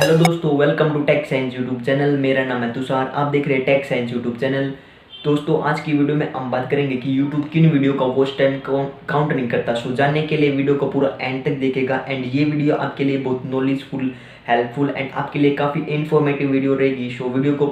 Hello दोस्तों, welcome to tech science YouTube channel. मेरा नाम है तुषार, आप देख रहे हैं टेक साइंस यूट्यूब चैनल। दोस्तों, आज की वीडियो में हम बात करेंगे कि यूट्यूब किन वीडियो का वॉच टाइम को काउंट नहीं करता। सो जानने के लिए वीडियो को पूरा एंड तक देखेगा एंड ये वीडियो आपके लिए बहुत नॉलेजफुल, हेल्पफुल एंड आपके लिए काफ़ी इन्फॉर्मेटिव वीडियो रहेगी। सो वीडियो को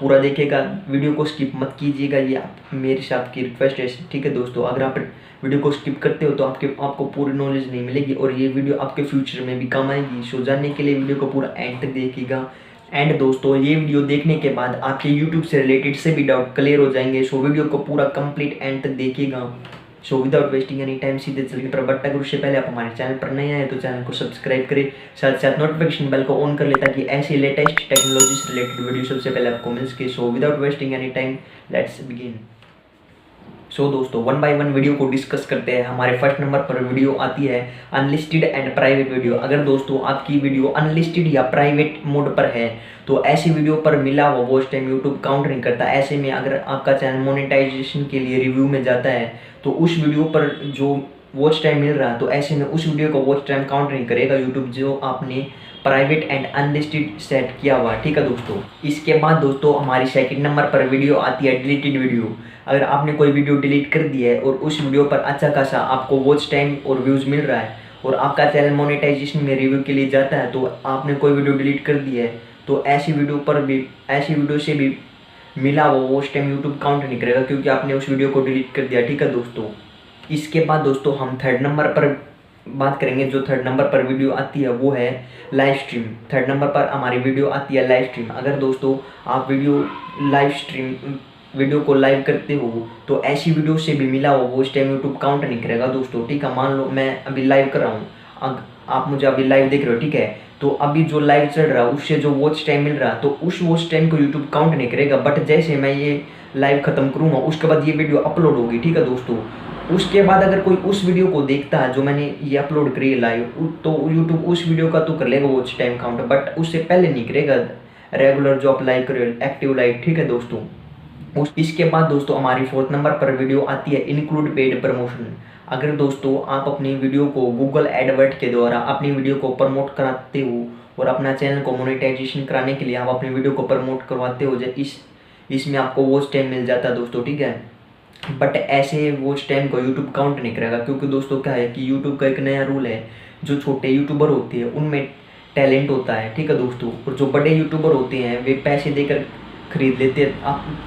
पूरा देखेगा, वीडियो को स्किप मत कीजिएगा, ये मेरे से आपकी रिक्वेस्ट है। ठीक है दोस्तों, अगर आप वीडियो को स्किप करते हो तो आपको पूरी नॉलेज नहीं मिलेगी और ये वीडियो आपके फ्यूचर में भी काम आएगी। सो जानने के लिए वीडियो को पूरा एंड तक देखिएगा। एंड दोस्तों, ये वीडियो देखने के बाद आपके यूट्यूब से रिलेटेड से भी डाउट क्लियर हो जाएंगे। सो वीडियो को पूरा कंप्लीट एंड तक देखिएगा। सो विदाउट वेस्टिंग एनी टाइम सीधे चलने पर बट्टा करो। उससे पहले आप हमारे चैनल पर नए आए तो चैनल को सब्सक्राइब करें, साथ साथ नोटिफिकेशन बेल को ऑन कर ले ताकि ऐसी लेटेस्ट टेक्नोलॉजी से रिलेटेड वीडियो सबसे पहले आपको मिल सके। So without wasting any time let's begin. So दोस्तों, वन बाय वन वीडियो को डिस्कस करते हैं। हमारे फर्स्ट नंबर पर वीडियो आती है अनलिस्टेड एंड प्राइवेट वीडियो। अगर दोस्तों आपकी वीडियो अनलिस्टेड या प्राइवेट मोड पर है तो ऐसी वीडियो पर मिला हुआ वॉच टाइम यूट्यूब काउंट नहीं करता। ऐसे में अगर आपका चैनल मोनेटाइजेशन के लिए रिव्यू में जाता है तो उस वीडियो पर जो वॉच टाइम मिल रहा है तो ऐसे में उस वीडियो का वॉच टाइम काउंट नहीं करेगा यूट्यूब, जो आपने प्राइवेट एंड अनलिस्टेड सेट किया हुआ। ठीक है दोस्तों, इसके बाद दोस्तों हमारी सेकंड नंबर पर वीडियो आती है डिलीटेड वीडियो। अगर आपने कोई वीडियो डिलीट कर दी है और उस वीडियो पर अच्छा खासा आपको वॉच टाइम और व्यूज़ मिल रहा है और आपका चैनल मोनेटाइजेशन में रिव्यू के लिए जाता है तो आपने कोई वीडियो डिलीट कर दी है तो ऐसी वीडियो से भी मिला वो वॉच टाइम यूट्यूब काउंट नहीं करेगा क्योंकि आपने उस वीडियो को डिलीट कर दिया। ठीक है दोस्तों, इसके बाद दोस्तों हम थर्ड नंबर पर बात करेंगे। जो थर्ड नंबर पर वीडियो आती है वो है लाइव स्ट्रीम। थर्ड नंबर पर हमारी वीडियो आती है लाइव स्ट्रीम। अगर दोस्तों आप वीडियो को लाइव करते हो तो ऐसी वीडियो से भी मिला हो वॉच टाइम यूट्यूब काउंट नहीं करेगा दोस्तों। ठीक है, मान लो मैं अभी लाइव कर रहा हूँ, आप मुझे अभी लाइव देख रहे हो, ठीक है, तो अभी जो लाइव चल रहा है उससे जो वॉच टाइम मिल रहा है तो उस वॉच टाइम को यूट्यूब काउंट नहीं करेगा। बट जैसे मैं ये लाइव खत्म करूँगा उसके बाद ये वीडियो अपलोड होगी। ठीक है दोस्तों, उसके बाद अगर कोई उस वीडियो को देखता है जो मैंने ये अपलोड करी है लाइव तो यूट्यूब उस वीडियो का तो कर लेगा वॉच टाइम काउंट, बट उससे पहले नहीं करेगा रेगुलर जो आप लाइव कर रहे हो, एक्टिव लाइव। ठीक है दोस्तों, इसके बाद दोस्तों हमारी फोर्थ नंबर पर वीडियो आती है इंक्लूड पेड प्रमोशन। अगर दोस्तों आप अपनी वीडियो को गूगल एडवर्ड के द्वारा अपनी वीडियो को प्रमोट कराते हो और अपना चैनल को मोनेटाइजेशन कराने के लिए आप अपनी वीडियो को प्रमोट करवाते हो, इसमें आपको वॉच टाइम मिल जाता है दोस्तों। ठीक है, बट ऐसे वॉच टाइम को यूट्यूब काउंट नहीं करेगा क्योंकि दोस्तों क्या है कि यूट्यूब का एक नया रूल है, जो छोटे यूट्यूबर होते हैं उनमें टैलेंट होता है। ठीक है दोस्तों, और जो बड़े यूट्यूबर होते हैं वे पैसे देकर खरीद लेते हैं,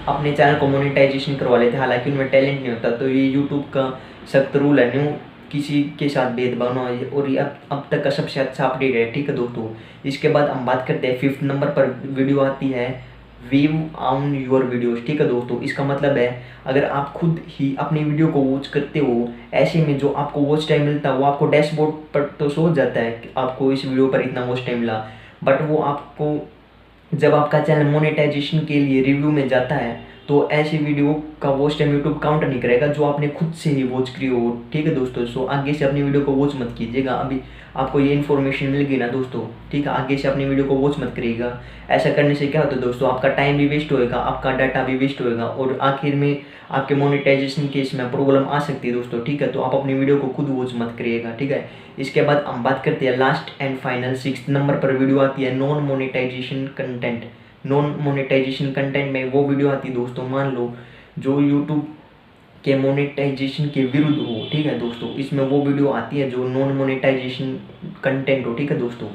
अपने चैनल को मोनेटाइजेशन करवा लेते हैं, हालांकि उनमें टैलेंट नहीं होता। तो ये यूट्यूब का सख्त रूल है, न्यू किसी के साथ भेदभाव ना हो, और ये अब तक का सबसे अच्छा अपडेट है। ठीक है दोस्तों, इसके बाद हम बात करते हैं फिफ्थ नंबर पर वीडियो आती है व्यू ऑन योर वीडियोस। ठीक है दोस्तों, इसका मतलब है अगर आप खुद ही अपनी वीडियो को वॉच करते हो, ऐसे में जो आपको वॉच टाइम मिलता है वो आपको डैशबोर्ड पर तो शो जाता है कि आपको इस वीडियो पर इतना वॉच टाइम मिला, बट वो आपको जब आपका चैनल मोनेटाइजेशन के लिए रिव्यू में जाता है तो ऐसी वीडियो का वॉच टाइम यूट्यूब काउंट नहीं करेगा जो आपने खुद से ही वॉच करी हो। ठीक है दोस्तों, सो आगे से अपनी वीडियो को वॉच मत कीजिएगा। अभी आपको ये इन्फॉर्मेशन मिल गई ना दोस्तों, ठीक है, आगे से अपनी वीडियो को वॉच मत करिएगा। ऐसा करने से क्या होता है दोस्तों, आपका टाइम भी वेस्ट होएगा, आपका डाटा भी वेस्ट होएगा और आखिर में आपके मोनेटाइजेशन के इसमें प्रॉब्लम आ सकती है दोस्तों। ठीक है, तो आप अपनी वीडियो को खुद वॉच मत करिएगा। ठीक है, इसके बाद हम बात करते हैं last and final sixth number पर वीडियो आती है non monetization content. Non monetization content में वो वीडियो आती है दोस्तों, मान लो जो यूट्यूब के मोनेटाइजेशन के विरुद्ध हो। ठीक है दोस्तों, इसमें वो वीडियो आती है जो नॉन मोनेटाइजेशन कंटेंट हो। ठीक है दोस्तों,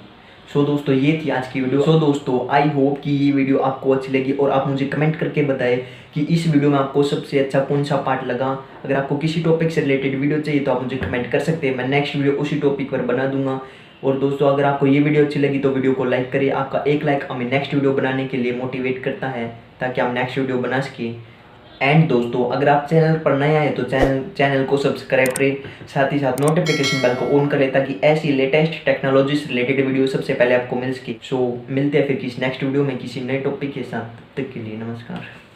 सो दोस्तों ये थी आज की वीडियो। सो दोस्तों आई होप कि ये वीडियो आपको अच्छी लगी और आप मुझे कमेंट करके बताएं कि इस वीडियो में आपको सबसे अच्छा कौन सा पार्ट लगा। अगर आपको किसी टॉपिक से रिलेटेड वीडियो चाहिए तो आप मुझे कमेंट कर सकते हैं, मैं नेक्स्ट वीडियो उसी टॉपिक पर बना दूंगा। और दोस्तों अगर आपको ये वीडियो अच्छी लगी तो वीडियो को लाइक करिए, आपका एक लाइक हमें नेक्स्ट वीडियो बनाने के लिए मोटिवेट करता है ताकि हम नेक्स्ट वीडियो बना सकें। एंड दोस्तों अगर आप चैनल पर नए आए तो चैनल को सब्सक्राइब करें, साथ ही साथ नोटिफिकेशन बेल को ऑन करें ताकि ऐसी लेटेस्ट टेक्नोलॉजी से रिलेटेड वीडियो सबसे पहले आपको मिल सके। सो मिलते हैं फिर किसी नेक्स्ट वीडियो में किसी नए टॉपिक के साथ, तब तक के लिए नमस्कार।